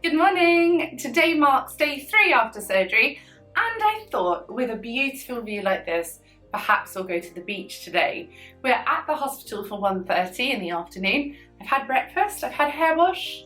Good morning! Today marks day 3 after surgery, and I thought with a beautiful view like this, perhaps we'll go to the beach today. We're at the hospital for 1:30 in the afternoon. I've had breakfast, I've had a hair wash,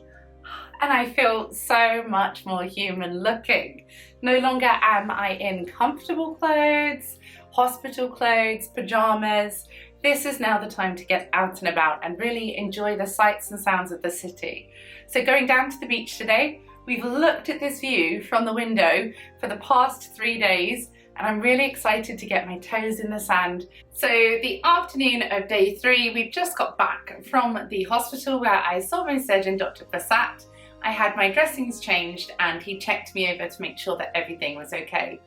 and I feel so much more human looking. No longer am I in comfortable clothes, hospital clothes, pajamas. This is now the time to get out and about and really enjoy the sights and sounds of the city. So going down to the beach today, we've looked at this view from the window for the past 3 days, and I'm really excited to get my toes in the sand. So the afternoon of day 3, we've just got back from the hospital where I saw my surgeon, Dr. Basat. I had my dressings changed and he checked me over to make sure that everything was okay.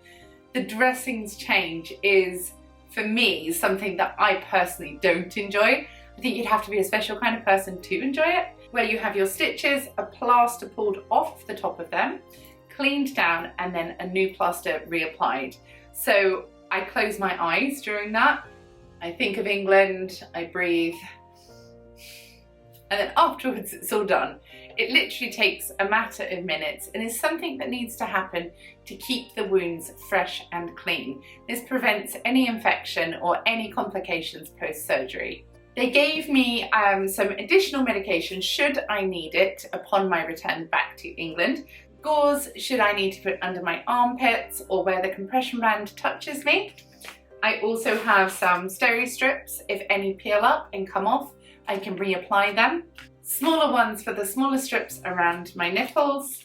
The dressings change is, for me, something that I personally don't enjoy. I think you'd have to be a special kind of person to enjoy it, where you have your stitches, a plaster pulled off the top of them, cleaned down, and then a new plaster reapplied. So I close my eyes during that. I think of England, I breathe, and then afterwards it's all done. It literally takes a matter of minutes and is something that needs to happen to keep the wounds fresh and clean. This prevents any infection or any complications post-surgery. They gave me some additional medication should I need it upon my return back to England. Gauze should I need to put under my armpits or where the compression band touches me. I also have some steri strips. If any peel up and come off, I can reapply them. Smaller ones for the smaller strips around my nipples,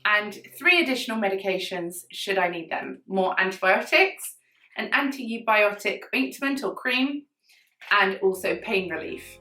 and 3 additional medications should I need them. More antibiotics, an antibiotic ointment or cream, and also pain relief.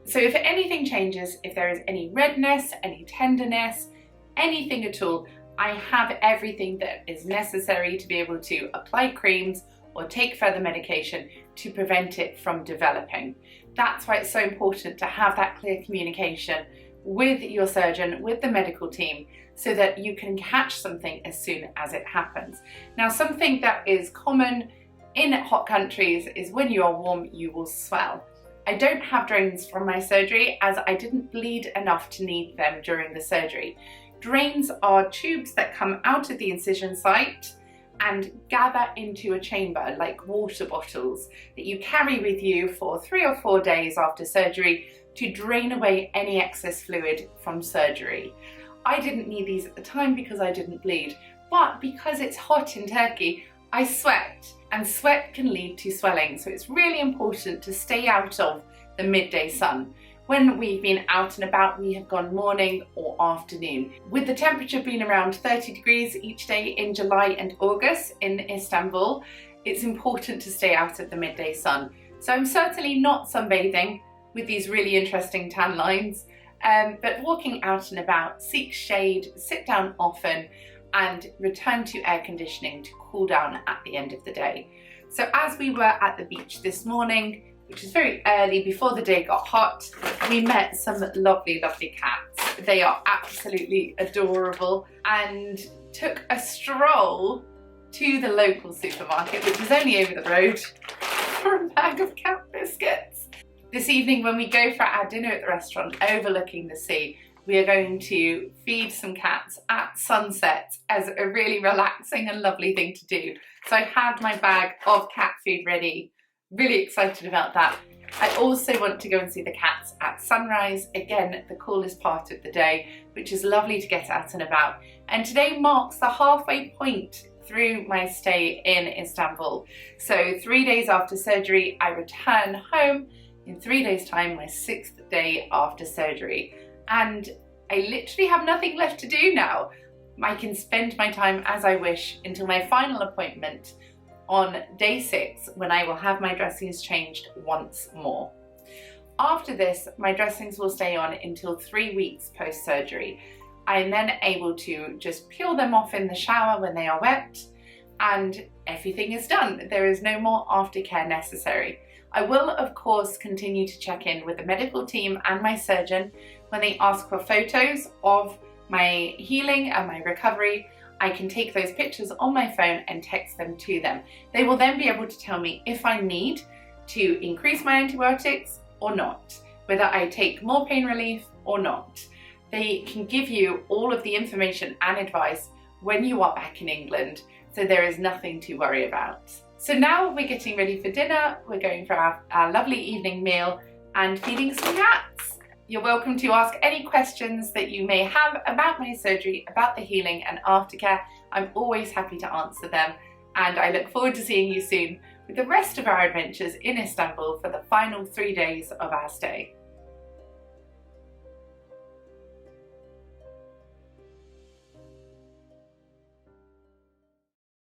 So if anything changes, if there is any redness, any tenderness, anything at all, I have everything that is necessary to be able to apply creams or take further medication to prevent it from developing. That's why it's so important to have that clear communication with your surgeon, with the medical team, so that you can catch something as soon as it happens. Now, something that is common in hot countries is when you are warm, you will swell. I don't have drains from my surgery as I didn't bleed enough to need them during the surgery. Drains are tubes that come out of the incision site and gather into a chamber like water bottles that you carry with you for 3 or 4 days after surgery to drain away any excess fluid from surgery. I didn't need these at the time because I didn't bleed, but because it's hot in Turkey, I sweat, and sweat can lead to swelling, so it's really important to stay out of the midday sun. When we've been out and about, we have gone morning or afternoon. With the temperature being around 30 degrees each day in July and August in Istanbul, it's important to stay out of the midday sun. So I'm certainly not sunbathing with these really interesting tan lines, but walking out and about, seek shade, sit down often, and return to air conditioning to cool down at the end of the day. So as we were at the beach this morning, which is very early before the day got hot, we met some lovely, lovely cats. They are absolutely adorable, and took a stroll to the local supermarket, which is only over the road, for a bag of cat biscuits. This evening when we go for our dinner at the restaurant overlooking the sea, we are going to feed some cats at sunset as a really relaxing and lovely thing to do. So I have my bag of cat food ready. Really excited about that. I also want to go and see the cats at sunrise, again the coolest part of the day, which is lovely to get out and about. And today marks the halfway point through my stay in Istanbul. So 3 days after surgery, I return home. In 3 days' time, my 6th day after surgery. And I literally have nothing left to do now. I can spend my time as I wish until my final appointment on day 6, when I will have my dressings changed once more. After this, my dressings will stay on until 3 weeks post-surgery. I am then able to just peel them off in the shower when they are wet, and everything is done. There is no more aftercare necessary. I will, of course, continue to check in with the medical team and my surgeon when they ask for photos of my healing and my recovery. I can take those pictures on my phone and text them to them. They will then be able to tell me if I need to increase my antibiotics or not, whether I take more pain relief or not. They can give you all of the information and advice when you are back in England, so there is nothing to worry about. So now we're getting ready for dinner, we're going for our lovely evening meal and feeding some cats. You're welcome to ask any questions that you may have about my surgery, about the healing and aftercare. I'm always happy to answer them, and I look forward to seeing you soon with the rest of our adventures in Istanbul for the final 3 days of our stay.